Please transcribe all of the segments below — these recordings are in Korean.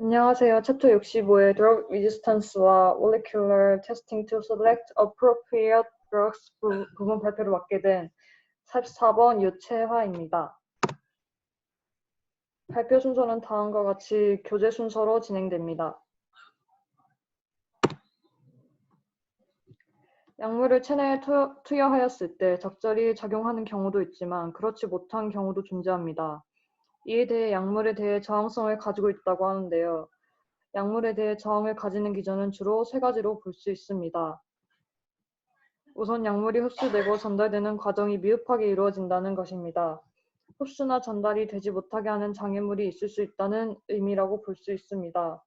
안녕하세요. 챕터 65의 Drug Resistance와 Molecular Testing to Select Appropriate Drugs 부분 발표를 맡게 된 44번 유채화입니다. 발표 순서는 다음과 같이 교재 순서로 진행됩니다. 약물을 체내에 투여하였을 때 적절히 작용하는 경우도 있지만 그렇지 못한 경우도 존재합니다. 이에 대해 약물에 대해 저항성을 가지고 있다고 하는데요. 약물에 대해 저항을 가지는 기전은 주로 세 가지로 볼 수 있습니다. 우선 약물이 흡수되고 전달되는 과정이 미흡하게 이루어진다는 것입니다. 흡수나 전달이 되지 못하게 하는 장애물이 있을 수 있다는 의미라고 볼 수 있습니다.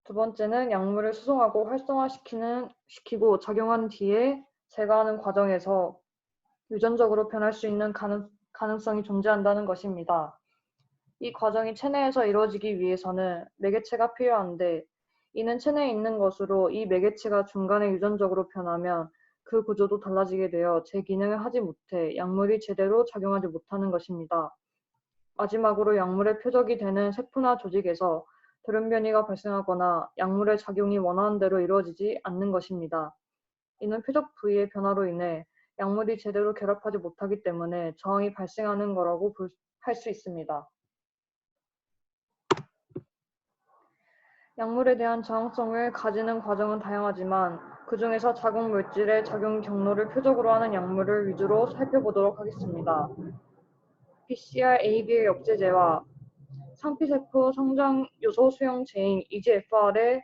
두 번째는 약물을 수송하고 활성화시키고 작용한 뒤에 제거하는 과정에서 유전적으로 변할 수 있는 가능성이 존재한다는 것입니다. 이 과정이 체내에서 이루어지기 위해서는 매개체가 필요한데 이는 체내에 있는 것으로 이 매개체가 중간에 유전적으로 변하면 그 구조도 달라지게 되어 제 기능을 하지 못해 약물이 제대로 작용하지 못하는 것입니다. 마지막으로 약물의 표적이 되는 세포나 조직에서 돌연변이가 발생하거나 약물의 작용이 원하는 대로 이루어지지 않는 것입니다. 이는 표적 부위의 변화로 인해 약물이 제대로 결합하지 못하기 때문에 저항이 발생하는 거라고 할 수 있습니다. 약물에 대한 저항성을 가지는 과정은 다양하지만 그 중에서 자국 물질의 작용 경로를 표적으로 하는 약물을 위주로 살펴보도록 하겠습니다. BCR-ABA 억제제와 상피세포 성장 요소 수용체인 EGFR의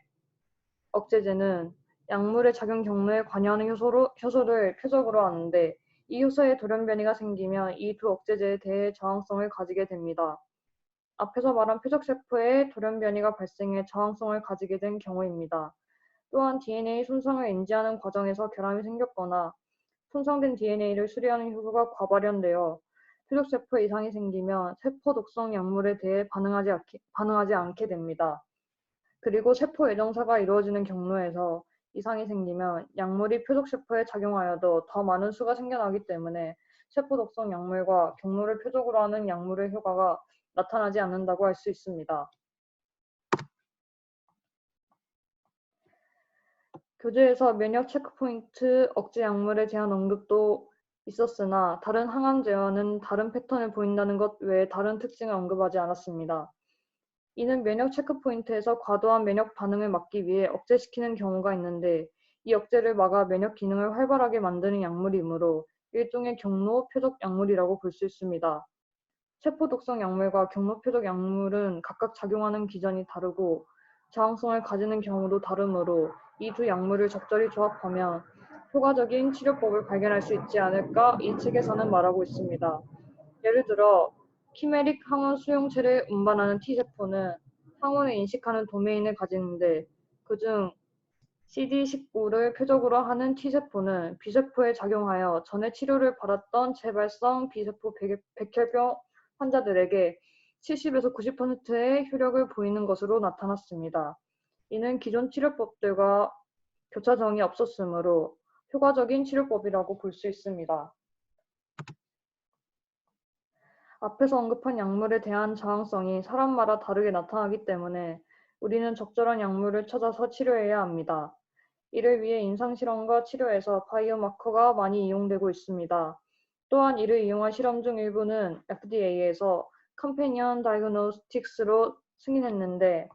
억제제는 약물의 작용 경로에 관여하는 효소를 표적으로 하는데 이 효소에 돌연변이가 생기면 이 두 억제제에 대해 저항성을 가지게 됩니다. 앞에서 말한 표적세포에 돌연변이가 발생해 저항성을 가지게 된 경우입니다. 또한 DNA 손상을 인지하는 과정에서 결함이 생겼거나 손상된 DNA를 수리하는 효소가 과발현되어 표적세포에 이상이 생기면 세포 독성 약물에 대해 반응하지 않게 됩니다. 그리고 세포 예정사가 이루어지는 경로에서 이상이 생기면 약물이 표적세포에 작용하여도 더 많은 수가 생겨나기 때문에 세포 독성 약물과 경로를 표적으로 하는 약물의 효과가 나타나지 않는다고 할 수 있습니다. 교재에서 면역 체크포인트 억제 약물에 대한 언급도 있었으나 다른 항암제와는 다른 패턴을 보인다는 것 외에 다른 특징을 언급하지 않았습니다. 이는 면역 체크포인트에서 과도한 면역 반응을 막기 위해 억제시키는 경우가 있는데 이 억제를 막아 면역 기능을 활발하게 만드는 약물이므로 일종의 경로 표적 약물이라고 볼 수 있습니다. 세포 독성 약물과 경로 표적 약물은 각각 작용하는 기전이 다르고 저항성을 가지는 경우도 다르므로 이 두 약물을 적절히 조합하면 효과적인 치료법을 발견할 수 있지 않을까 이 책에서는 말하고 있습니다. 예를 들어 키메릭 항원 수용체를 운반하는 T세포는 항원을 인식하는 도메인을 가지는데 그중 CD19를 표적으로 하는 T세포는 B세포에 작용하여 전에 치료를 받았던 재발성 B세포 백혈병 환자들에게 70에서 90%의 효력을 보이는 것으로 나타났습니다. 이는 기존 치료법들과 교차점이 없었으므로 효과적인 치료법이라고 볼 수 있습니다. 앞에서 언급한 약물에 대한 저항성이 사람마다 다르게 나타나기 때문에 우리는 적절한 약물을 찾아서 치료해야 합니다. 이를 위해 임상실험과 치료에서 바이오마커가 많이 이용되고 있습니다. 또한 이를 이용한 실험 중 일부는 FDA에서 컴패니언 다이그노스틱스로 승인했는데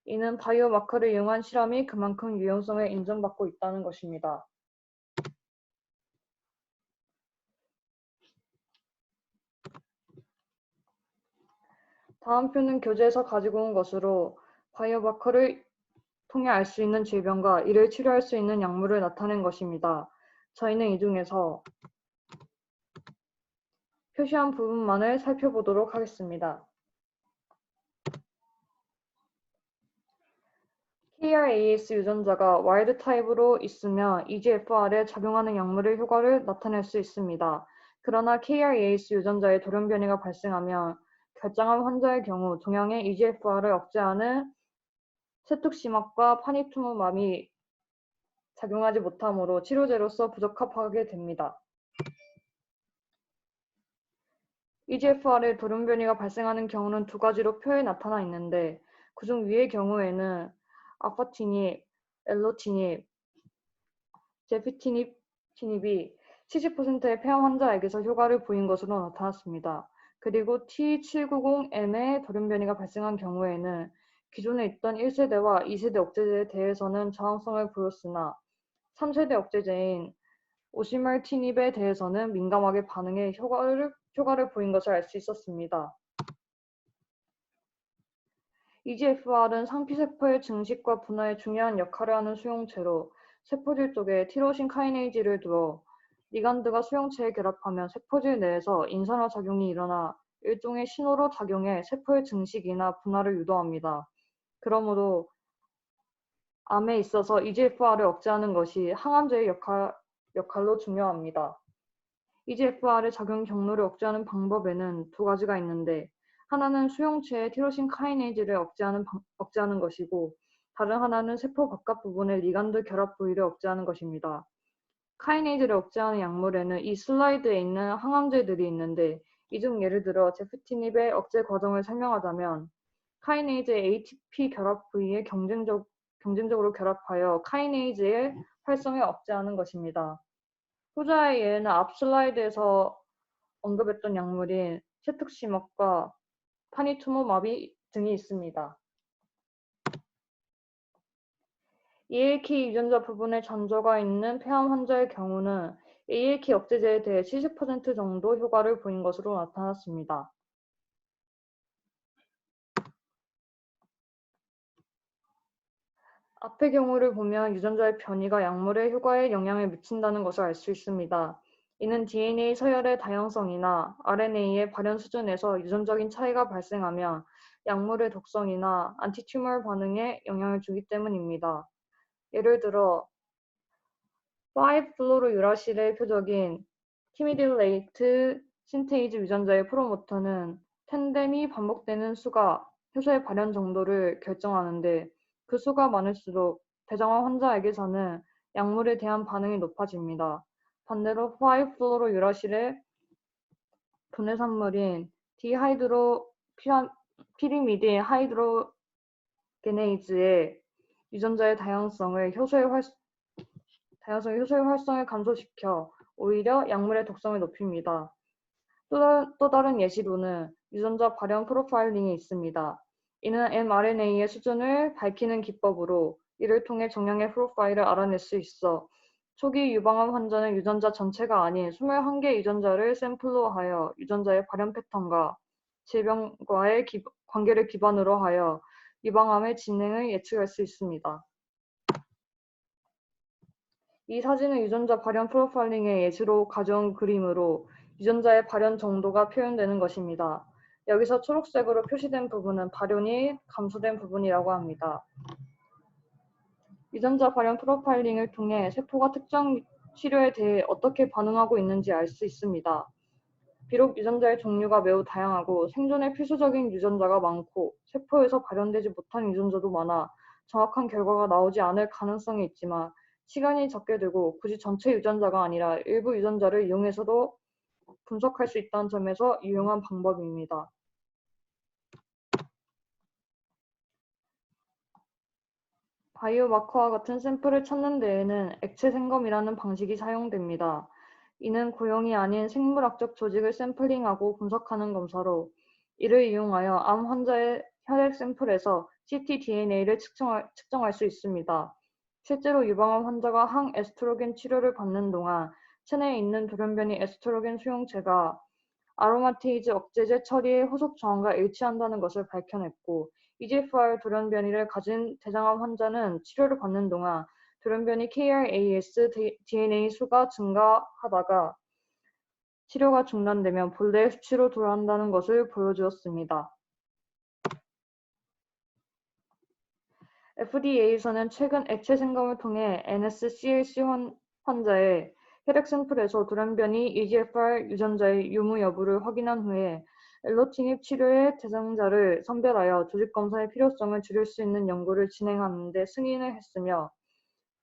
이는 바이오마커를 이용한 실험이 그만큼 유용성을 인정받고 있다는 것입니다. 다음 표는 교재에서 가지고 온 것으로 바이오마커를 통해 알 수 있는 질병과 이를 치료할 수 있는 약물을 나타낸 것입니다. 저희는 이 중에서 표시한 부분만을 살펴보도록 하겠습니다. KRAS 유전자가 와일드 타입으로 있으면 EGFR에 작용하는 약물의 효과를 나타낼 수 있습니다. 그러나 KRAS 유전자의 돌연변이가 발생하면 결장암 환자의 경우 동양의 EGFR을 억제하는 세툭시막과 파니투무맘이 작용하지 못하므로 치료제로서 부적합하게 됩니다. EGFR에 돌연변이가 발생하는 경우는 두 가지로 표에 나타나 있는데 그중 위의 경우에는 아파티닙, 엘로티닙, 제피티닙이 70%의 폐암 환자에게서 효과를 보인 것으로 나타났습니다. 그리고 T790M의 돌연변이가 발생한 경우에는 기존에 있던 1세대와 2세대 억제제에 대해서는 저항성을 보였으나 3세대 억제제인 오시멀티닙에 대해서는 민감하게 반응해 효과를 보인 것을 알 수 있었습니다. EGFR은 상피세포의 증식과 분화에 중요한 역할을 하는 수용체로 세포질 쪽에 티로신 카이네이즈를 두어 리간드가 수용체에 결합하면 세포질 내에서 인산화 작용이 일어나 일종의 신호로 작용해 세포의 증식이나 분화를 유도합니다. 그러므로 암에 있어서 EGFR을 억제하는 것이 항암제의 역할로 중요합니다. EGFR의 작용 경로를 억제하는 방법에는 두 가지가 있는데 하나는 수용체의 티로신 카이네이즈를 억제하는 것이고 다른 하나는 세포 바깥 부분의 리간드 결합 부위를 억제하는 것입니다. 카이네이즈를 억제하는 약물에는 이 슬라이드에 있는 항암제들이 있는데 이 중 예를 들어 제프티닙의 억제 과정을 설명하자면 카이네이즈의 ATP 결합 부위에 경쟁적으로 결합하여 카이네이즈의 활성을 억제하는 것입니다. 후자의 예에는 앞 슬라이드에서 언급했던 약물인 세특시막과 파니투모마비 등이 있습니다. ALK 유전자 부분에 잔저가 있는 폐암 환자의 경우는 ALK 억제제에 대해 70% 정도 효과를 보인 것으로 나타났습니다. 앞의 경우를 보면 유전자의 변이가 약물의 효과에 영향을 미친다는 것을 알 수 있습니다. 이는 DNA 서열의 다양성이나 RNA의 발현 수준에서 유전적인 차이가 발생하면 약물의 독성이나 안티튜머 반응에 영향을 주기 때문입니다. 예를 들어 5-플로로유라실의 표적인 티미딜레이트 신테이즈 유전자의 프로모터는 텐뎀이 반복되는 수가 효소의 발현 정도를 결정하는데 그 수가 많을수록 대장암 환자에게서는 약물에 대한 반응이 높아집니다. 반대로 5-플로로유라실의 분해산물인 디하이드로피리미딘 하이드로게네이즈의 유전자의 다양성을 효소의 활성을 감소시켜 오히려 약물의 독성을 높입니다. 또 다른 예시로는 유전자 발현 프로파일링이 있습니다. 이는 mRNA의 수준을 밝히는 기법으로 이를 통해 정량의 프로파일을 알아낼 수 있어 초기 유방암 환자는 유전자 전체가 아닌 21개 유전자를 샘플로 하여 유전자의 발현 패턴과 질병과의 관계를 기반으로 하여 유방암의 진행을 예측할 수 있습니다. 이 사진은 유전자 발현 프로파일링의 예시로 가져온 그림으로 유전자의 발현 정도가 표현되는 것입니다. 여기서 초록색으로 표시된 부분은 발현이 감소된 부분이라고 합니다. 유전자 발현 프로파일링을 통해 세포가 특정 치료에 대해 어떻게 반응하고 있는지 알 수 있습니다. 비록 유전자의 종류가 매우 다양하고 생존에 필수적인 유전자가 많고 세포에서 발현되지 못한 유전자도 많아 정확한 결과가 나오지 않을 가능성이 있지만 시간이 적게 들고 굳이 전체 유전자가 아니라 일부 유전자를 이용해서도 분석할 수 있다는 점에서 유용한 방법입니다. 바이오마커와 같은 샘플을 찾는 데에는 액체 생검이라는 방식이 사용됩니다. 이는 고용이 아닌 생물학적 조직을 샘플링하고 분석하는 검사로 이를 이용하여 암 환자의 혈액 샘플에서 ctDNA를 측정할 수 있습니다. 실제로 유방암 환자가 항에스트로겐 치료를 받는 동안 체내에 있는 돌연변이 에스트로겐 수용체가 아로마테이즈 억제제 처리의 후속 저항과 일치한다는 것을 밝혀냈고 EGFR 돌연변이를 가진 대장암 환자는 치료를 받는 동안 돌연변이 KRAS DNA 수가 증가하다가 치료가 중단되면 본래의 수치로 돌아간다는 것을 보여주었습니다. FDA에서는 최근 액체 생검을 통해 NSCLC 환자의 혈액 샘플에서 돌연변이 EGFR 유전자의 유무 여부를 확인한 후에 엘로티닙 치료의 대상자를 선별하여 조직 검사의 필요성을 줄일 수 있는 연구를 진행하는 데 승인을 했으며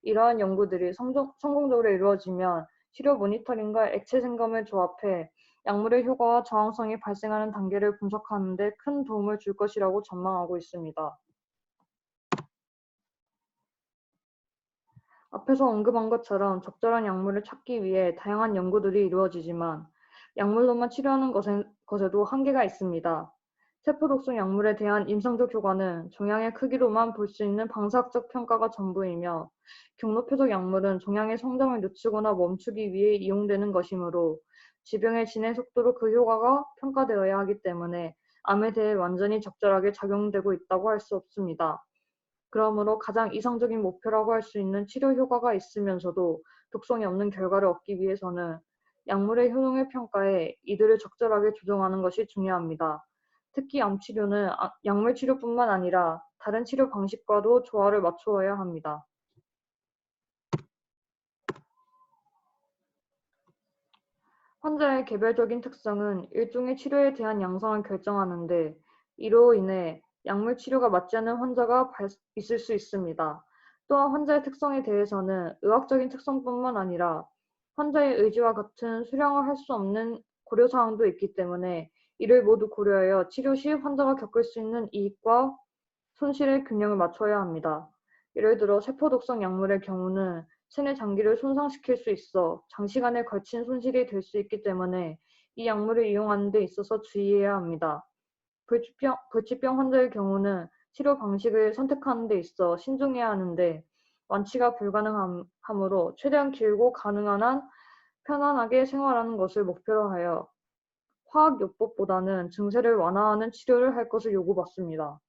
이러한 연구들이 성공적으로 이루어지면 치료 모니터링과 액체 생검을 조합해 약물의 효과와 저항성이 발생하는 단계를 분석하는 데 큰 도움을 줄 것이라고 전망하고 있습니다. 앞에서 언급한 것처럼 적절한 약물을 찾기 위해 다양한 연구들이 이루어지지만 약물로만 치료하는 것에도 한계가 있습니다. 세포독성 약물에 대한 임상적 효과는 종양의 크기로만 볼 수 있는 방사학적 평가가 전부이며 경로표적 약물은 종양의 성장을 늦추거나 멈추기 위해 이용되는 것이므로 질병의 진행 속도로 그 효과가 평가되어야 하기 때문에 암에 대해 완전히 적절하게 작용되고 있다고 할 수 없습니다. 그러므로 가장 이상적인 목표라고 할 수 있는 치료 효과가 있으면서도 독성이 없는 결과를 얻기 위해서는 약물의 효능을 평가해 이들을 적절하게 조정하는 것이 중요합니다. 특히 암 치료는 약물 치료뿐만 아니라 다른 치료 방식과도 조화를 맞추어야 합니다. 환자의 개별적인 특성은 일종의 치료에 대한 양상을 결정하는데 이로 인해 약물 치료가 맞지 않는 환자가 있을 수 있습니다. 또한 환자의 특성에 대해서는 의학적인 특성뿐만 아니라 환자의 의지와 같은 수량을 할 수 없는 고려사항도 있기 때문에 이를 모두 고려하여 치료 시 환자가 겪을 수 있는 이익과 손실의 균형을 맞춰야 합니다. 예를 들어 세포독성 약물의 경우는 체내 장기를 손상시킬 수 있어 장시간에 걸친 손실이 될 수 있기 때문에 이 약물을 이용하는 데 있어서 주의해야 합니다. 불치병 환자의 경우는 치료 방식을 선택하는 데 있어 신중해야 하는데 완치가 불가능하므로 최대한 길고 가능한 한 편안하게 생활하는 것을 목표로 하여 화학요법보다는 증세를 완화하는 치료를 할 것을 요구받습니다.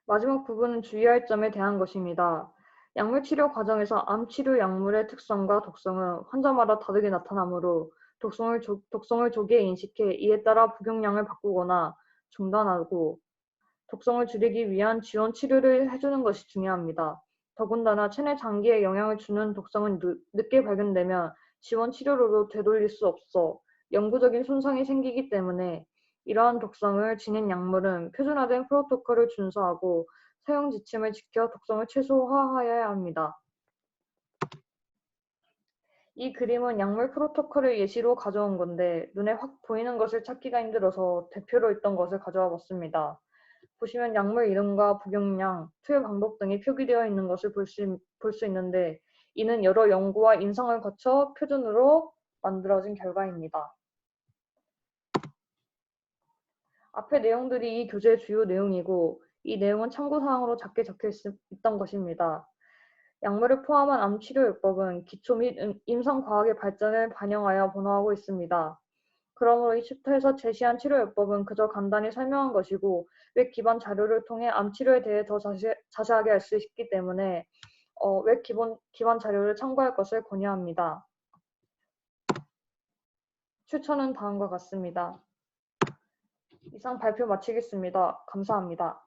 마지막 부분은 주의할 점에 대한 것입니다. 약물 치료 과정에서 암 치료 약물의 특성과 독성은 환자마다 다르게 나타나므로 독성을 조기에 인식해 이에 따라 복용량을 바꾸거나 중단하고 독성을 줄이기 위한 지원 치료를 해주는 것이 중요합니다. 더군다나 체내 장기에 영향을 주는 독성은 늦게 발견되면 지원 치료로도 되돌릴 수 없어 영구적인 손상이 생기기 때문에 이러한 독성을 지닌 약물은 표준화된 프로토콜을 준수하고 사용 지침을 지켜 독성을 최소화하여야 합니다. 이 그림은 약물 프로토콜을 예시로 가져온 건데 눈에 확 보이는 것을 찾기가 힘들어서 대표로 있던 것을 가져와 봤습니다. 보시면 약물 이름과 복용량, 투여 방법 등이 표기되어 있는 것을 볼 수 있는데 이는 여러 연구와 인상을 거쳐 표준으로 만들어진 결과입니다. 앞의 내용들이 이 교재의 주요 내용이고 이 내용은 참고사항으로 작게 적혀 있던 것입니다. 약물을 포함한 암 치료요법은 기초 및 임상과학의 발전을 반영하여 번호하고 있습니다. 그러므로 이 챕터에서 제시한 치료요법은 그저 간단히 설명한 것이고 웹 기반 자료를 통해 암 치료에 대해 더 자세하게 알 수 있기 때문에 웹 기반 자료를 참고할 것을 권유합니다. 추천은 다음과 같습니다. 이상 발표 마치겠습니다. 감사합니다.